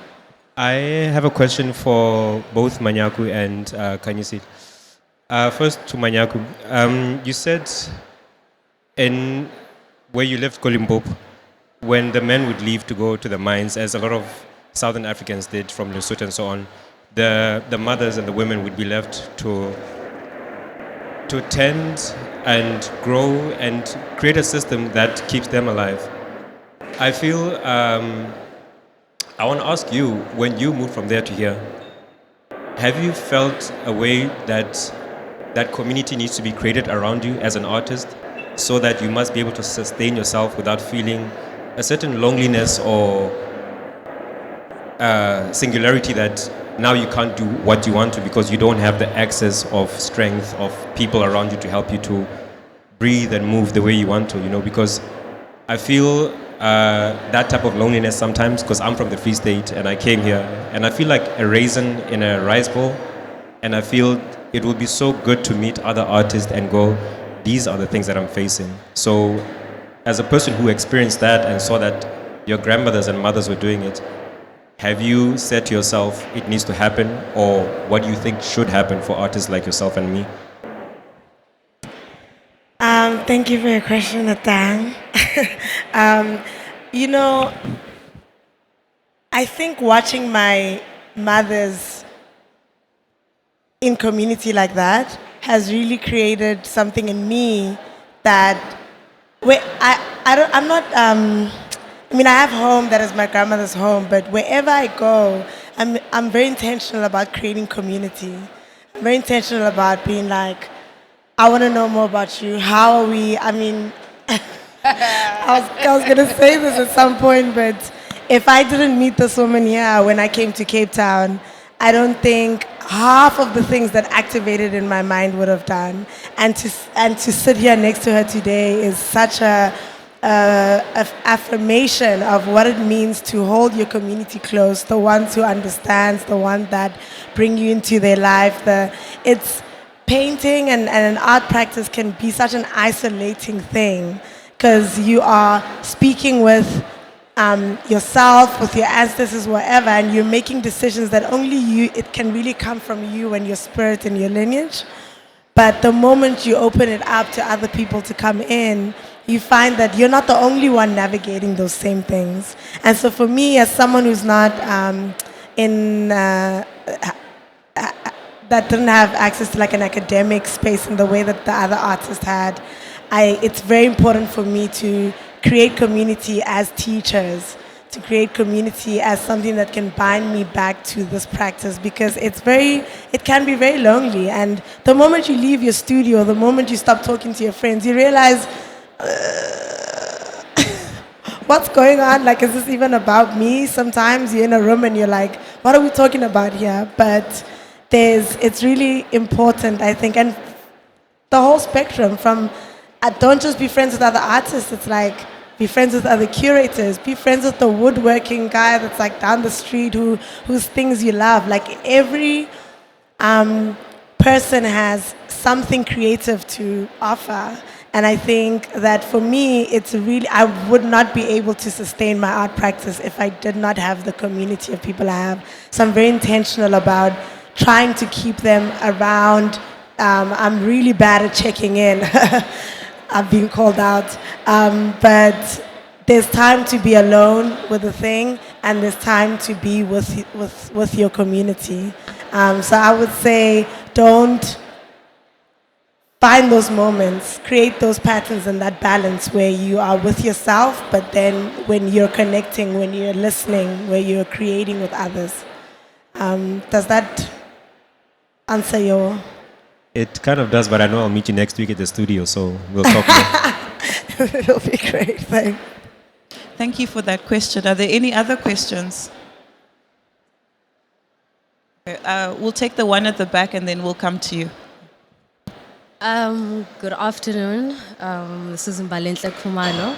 I have a question for both Manyaku and Kanyisi. First to Manyaku. You said in where you left Kolimpopo, when the men would leave to go to the mines, as a lot of Southern Africans did from Lesotho and so on, the mothers and the women would be left to tend and grow and create a system that keeps them alive. I feel, I want to ask you, when you moved from there to here, have you felt a way that that community needs to be created around you as an artist so that you must be able to sustain yourself without feeling a certain loneliness or singularity that now you can't do what you want to because you don't have the access of strength of people around you to help you to breathe and move the way you want to, you know, because I feel that type of loneliness sometimes, because I'm from the Free State and I came here and I feel like a raisin in a rice bowl, and I feel it would be so good to meet other artists and go, these are the things that I'm facing. So as a person who experienced that and saw that your grandmothers and mothers were doing it, have you said to yourself it needs to happen, or what do you think should happen for artists like yourself and me? Thank you for your question, Atang. You know, I think watching my mothers in community like that has really created something in me that I'm not. I mean, I have home that is my grandmother's home, but wherever I go, I'm very intentional about creating community. I'm very intentional about being like, I want to know more about you. How are we? I mean, I was going to say this at some point, but if I didn't meet this woman here when I came to Cape Town, I don't think half of the things that activated in my mind would have done. And to sit here next to her today is such a affirmation of what it means to hold your community close, the ones who understands, the ones that bring you into their life. It's painting and an art practice can be such an isolating thing because you are speaking with yourself, with your ancestors, whatever, and you're making decisions that only you, it can really come from you and your spirit and your lineage. But the moment you open it up to other people to come in, you find that you're not the only one navigating those same things. And so for me, as someone who's not that didn't have access to like an academic space in the way that the other artists had, it's very important for me to create community as teachers, to create community as something that can bind me back to this practice, because it can be very lonely. And the moment you leave your studio, the moment you stop talking to your friends, you realize, what's going on? Like, is this even about me? Sometimes you're in a room and you're like, what are we talking about here? But it's really important, I think, and the whole spectrum from, don't just be friends with other artists, it's like, be friends with other curators, be friends with the woodworking guy that's like down the street whose things you love. Like every person has something creative to offer. And I think that for me, I would not be able to sustain my art practice if I did not have the community of people I have. So I'm very intentional about trying to keep them around. I'm really bad at checking in. I've been called out. But there's time to be alone with the thing, and there's time to be with your community. So I would say don't find those moments, create those patterns and that balance where you are with yourself, but then when you're connecting, when you're listening, where you're creating with others. Does that answer your... It kind of does, but I know I'll meet you next week at the studio, so we'll talk more. It'll be great, thanks. Thank you for that question. Are there any other questions? Okay, we'll take the one at the back and then we'll come to you. Good afternoon. This is Mbalenhle Khumalo.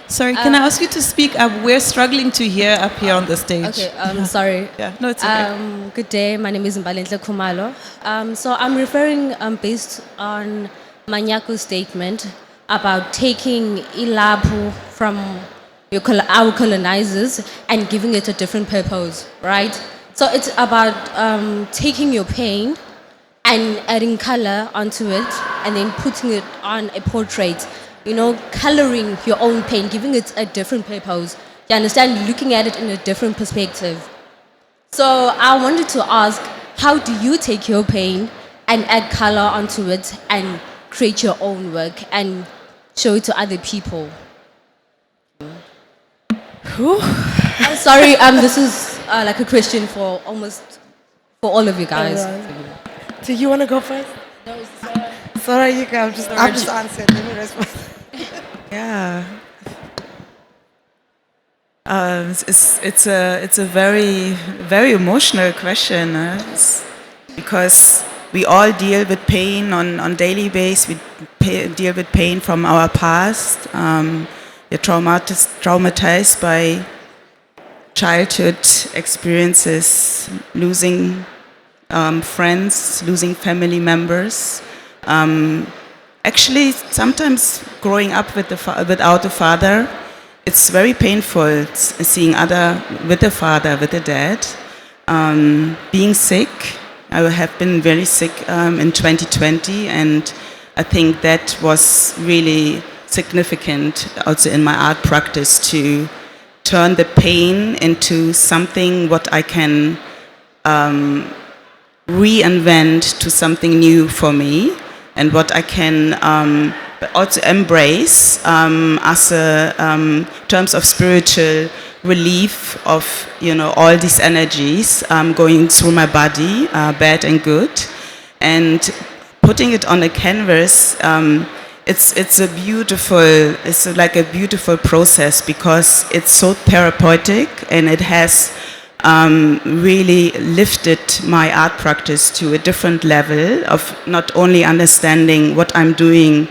Sorry, can I ask you to speak up? We're struggling to hear up here on the stage. Okay, sorry. Yeah, no, it's okay. Good day. My name is Mbalenhle Khumalo. So I'm referring based on Manyaku's statement about taking ilapu from our colonizers and giving it a different purpose, right? So it's about taking your pain and adding color onto it and then putting it on a portrait, coloring your own pain, giving it a different purpose. You understand? Looking at it in a different perspective. So I wanted to ask, how do you take your pain and add color onto it and create your own work and show it to other people? I'm sorry, this is like a question for all of you guys. Everyone. Do you want to go first? No, Sorry, you go. I'll just answer. Let me respond. Yeah. It's a very, very emotional question, because we all deal with pain on daily basis. We deal with pain from our past. We're traumatized by childhood experiences, losing friends, losing family members. Actually, sometimes growing up without a father, it's very painful seeing other with a father, with a dad. Being sick, I have been very sick in 2020, and I think that was really significant also in my art practice to turn the pain into something what I can reinvent to something new for me, and what I can also embrace as a terms of spiritual relief of all these energies going through my body, bad and good, and putting it on a canvas. It's like a beautiful process because it's so therapeutic, and it has really lifted my art practice to a different level of not only understanding what I'm doing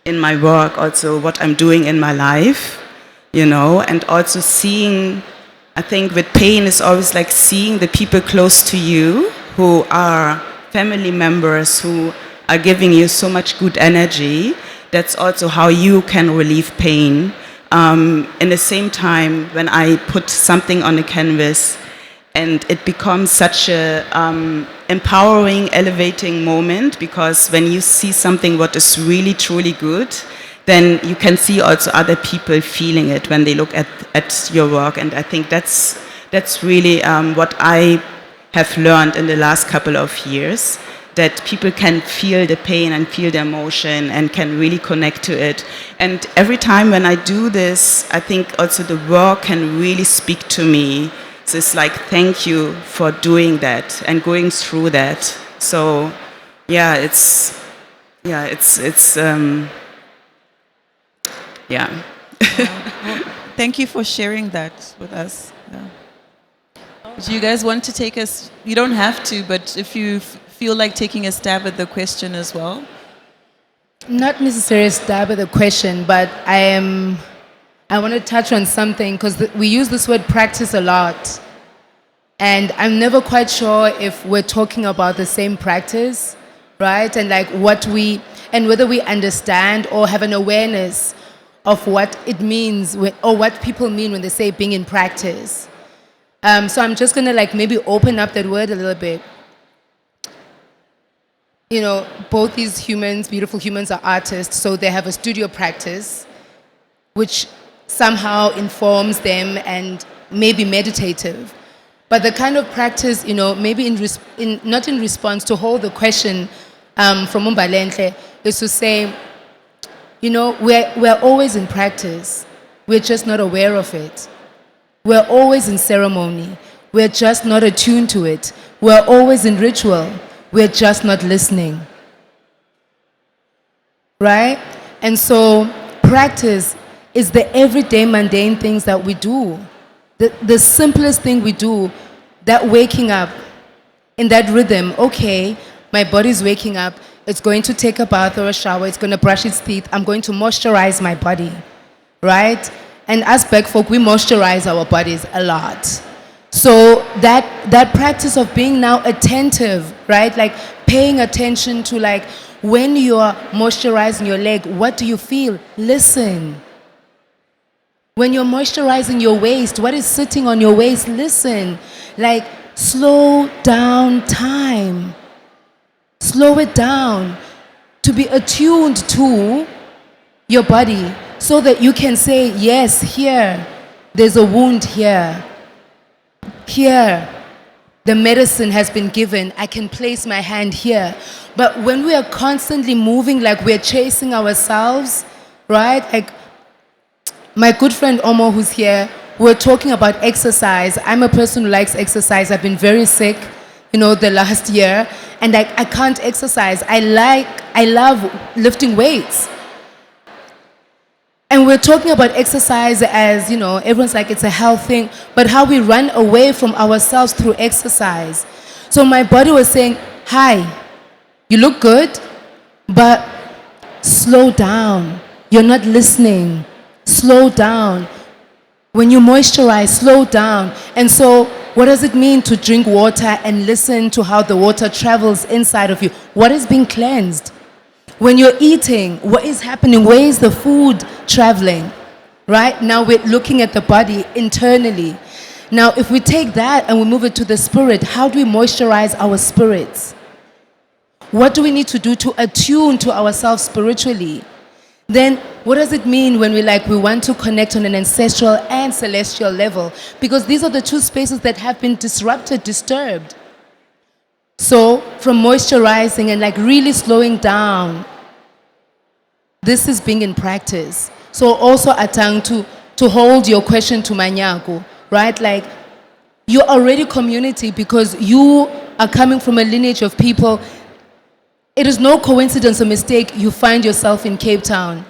in my work, also what I'm doing in my life, and also seeing, I think with pain is always like seeing the people close to you who are family members who are giving you so much good energy. That's also how you can relieve pain. In the same time, when I put something on a canvas, and it becomes such a empowering, elevating moment, because when you see something what is really, truly good, then you can see also other people feeling it when they look at your work. And I think that's really what I have learned in the last couple of years, that people can feel the pain and feel the emotion and can really connect to it. And every time when I do this, I think also the work can really speak to me. So it's like, thank you for doing that and going through that. So yeah. Thank you for sharing that with us. Yeah. Do you guys want to take us? You don't have to, but if you feel like taking a stab at the question as well. Not necessarily a stab at the question, but I want to touch on something, because we use this word practice a lot. And I'm never quite sure if we're talking about the same practice, right? And like whether we understand or have an awareness of what it means, or what people mean when they say being in practice. So I'm just going to maybe open up that word a little bit. both these humans, beautiful humans, are artists, so they have a studio practice, which somehow informs them and may be meditative. But the kind of practice, maybe not in response to hold the question from Umbalenhle, is to say, we're always in practice. We're just not aware of it. We're always in ceremony. We're just not attuned to it. We're always in ritual. We're just not listening. Right? And so practice is the everyday mundane things that we do. The simplest thing we do, that waking up in that rhythm. Okay, my body's waking up. It's going to take a bath or a shower. It's going to brush its teeth. I'm going to moisturize my body. Right? And as Black folk, we moisturize our bodies a lot. So that practice of being now attentive, right? Like paying attention to like when you're moisturizing your leg, what do you feel? Listen. When you're moisturizing your waist, what is sitting on your waist? Listen. Like slow down time. Slow it down to be attuned to your body so that you can say, yes, here, there's a wound here. Here, the medicine has been given. I can place my hand here. But when we are constantly moving like we're chasing ourselves, right? Like my good friend Omo, who's here, we're talking about exercise. I'm a person who likes exercise. I've been very sick, the last year, and I can't exercise. I love lifting weights. And we're talking about exercise as, everyone's like it's a health thing, but how we run away from ourselves through exercise. So my body was saying, hi, you look good, but slow down. You're not listening. Slow down. When you moisturize, slow down. And so what does it mean to drink water and listen to how the water travels inside of you? What is being cleansed? When you're eating, what is happening? Where is the food traveling? Right? Now we're looking at the body internally. Now, if we take that and we move it to the spirit, how do we moisturize our spirits? What do we need to do to attune to ourselves spiritually? Then what does it mean when we want to connect on an ancestral and celestial level? Because these are the two spaces that have been disrupted, disturbed. So from moisturizing and really slowing down, this is being in practice. So also Atang, to hold your question to Manyaku, right? Like you're already community because you are coming from a lineage of people. It is no coincidence or mistake you find yourself in Cape Town.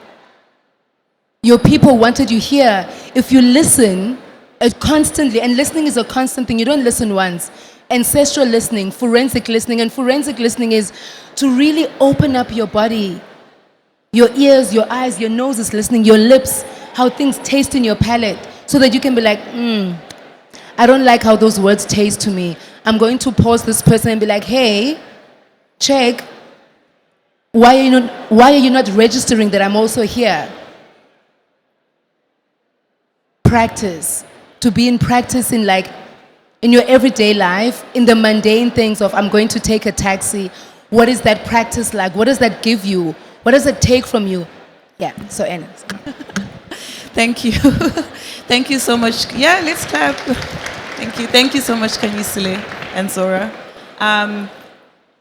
Your people wanted you here. If you listen constantly, and listening is a constant thing, you don't listen once. Ancestral listening, forensic listening, and forensic listening is to really open up your body. Your ears, your eyes, your nose is listening, your lips, how things taste in your palate, so that you can be like, I don't like how those words taste to me. I'm going to pause this person and be like, hey, check, why are you not registering that I'm also here? Practice. To be in practice in your everyday life, in the mundane things of I'm going to take a taxi. What is that practice like? What does that give you? What does it take from you? Yeah, so Anna. Thank you. Thank you so much. Yeah, let's clap. Thank you. Thank you so much, Kanyisile and Zora.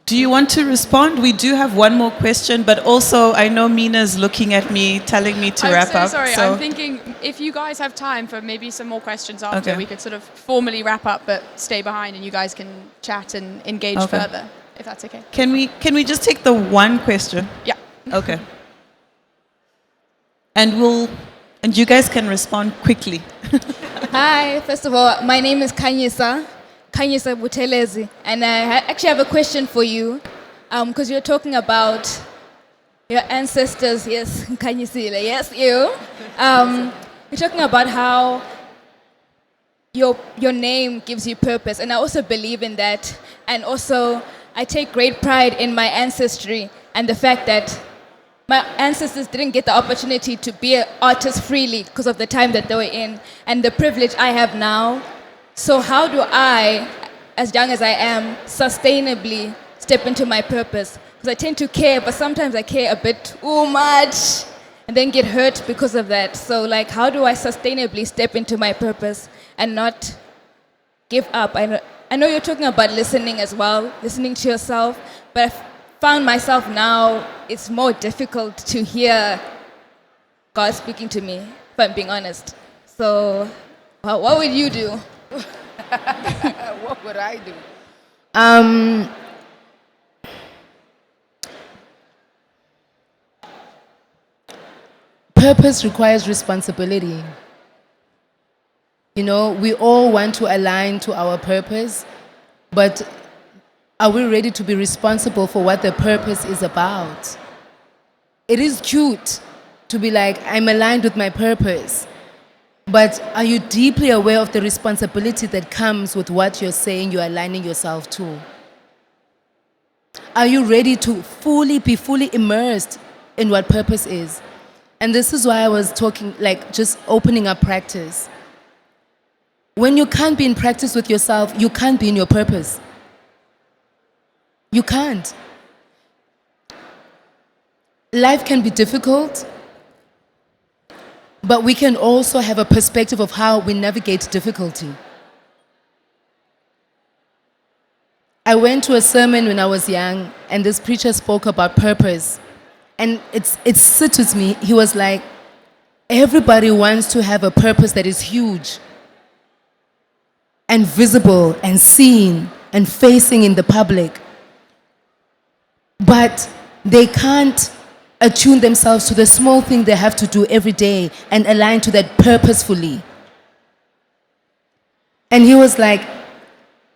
Do you want to respond? We do have one more question, but also I know Mina's looking at me, telling me to wrap up. Sorry, I'm thinking if you guys have time for maybe some more questions after, we could sort of formally wrap up, but stay behind and you guys can chat and engage further, if that's okay. Can we just take the one question? Yeah. Okay. And you guys can respond quickly. Hi, first of all, my name is Kanyisa Butelezi, and I actually have a question for you, because you're talking about your ancestors, yes, Kanyisile, yes, you. You're talking about how your name gives you purpose, and I also believe in that, and also I take great pride in my ancestry and the fact that my ancestors didn't get the opportunity to be an artist freely because of the time that they were in and the privilege I have now. So how do I, as young as I am, sustainably step into my purpose Because I tend to care, but sometimes I care a bit too much and then get hurt because of that. So like, how do I sustainably step into my purpose and not give up? I know you're talking about listening as well, listening to yourself, but I've found myself now, it's more difficult to hear God speaking to me, if I'm being honest. So what would you do? What would I do? Purpose requires responsibility. You know, we all want to align to our purpose, but are we ready to be responsible for what the purpose is about? It is cute to be like, I'm aligned with my purpose, but are you deeply aware of the responsibility that comes with what you're saying you're aligning yourself to? Are you ready to be fully immersed in what purpose is? And this is why I was talking, like just opening up practice. When you can't be in practice with yourself, you can't be in your purpose. You can't. Life can be difficult, but we can also have a perspective of how we navigate difficulty. I went to a sermon when I was young, and this preacher spoke about purpose. And it sits with me. He was like, everybody wants to have a purpose that is huge and visible and seen and facing in the public. But they can't attune themselves to the small thing they have to do every day and align to that purposefully. And he was like,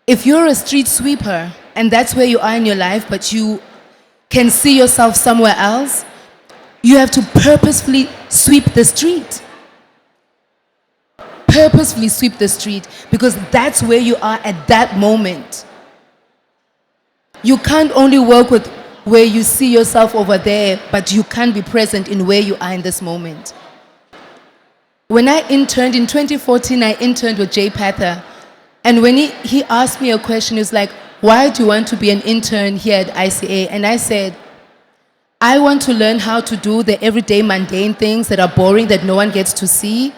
if you're a street sweeper and that's where you are in your life, but you can see yourself somewhere else, you have to purposefully sweep the street. Purposefully sweep the street, because that's where you are at that moment. You can't only work with where you see yourself over there, but you can't be present in where you are in this moment. When I interned in 2014, I interned with Jay Pather. And when he asked me a question, he was like, why do you want to be an intern here at ICA? And I said, I want to learn how to do the everyday mundane things that are boring, that no one gets to see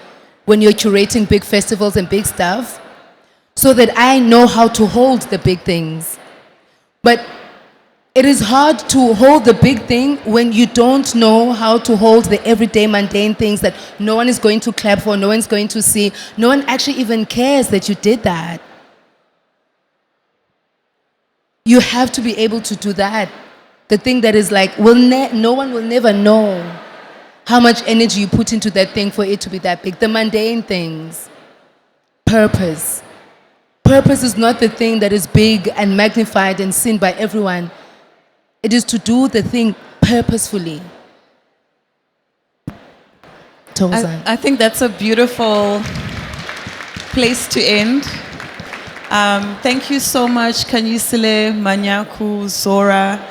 when you're curating big festivals and big stuff, so that I know how to hold the big things. But it is hard to hold the big thing when you don't know how to hold the everyday mundane things that no one is going to clap for, no one's going to see, no one actually even cares that you did that. You have to be able to do that. The thing that is like, no one will never know how much energy you put into that thing for it to be that big. The mundane things. Purpose. Purpose is not the thing that is big and magnified and seen by everyone. It is to do the thing purposefully. I think that's a beautiful place to end. Thank you so much, Kanyisile, Manyaku, Zora.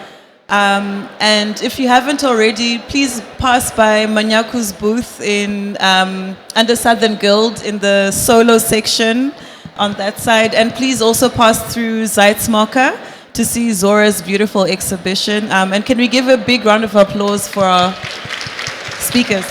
And if you haven't already, please pass by Manyaku's booth in under Southern Guild in the solo section on that side. And please also pass through Zeitzmarker to see Zora's beautiful exhibition. And can we give a big round of applause for our speakers?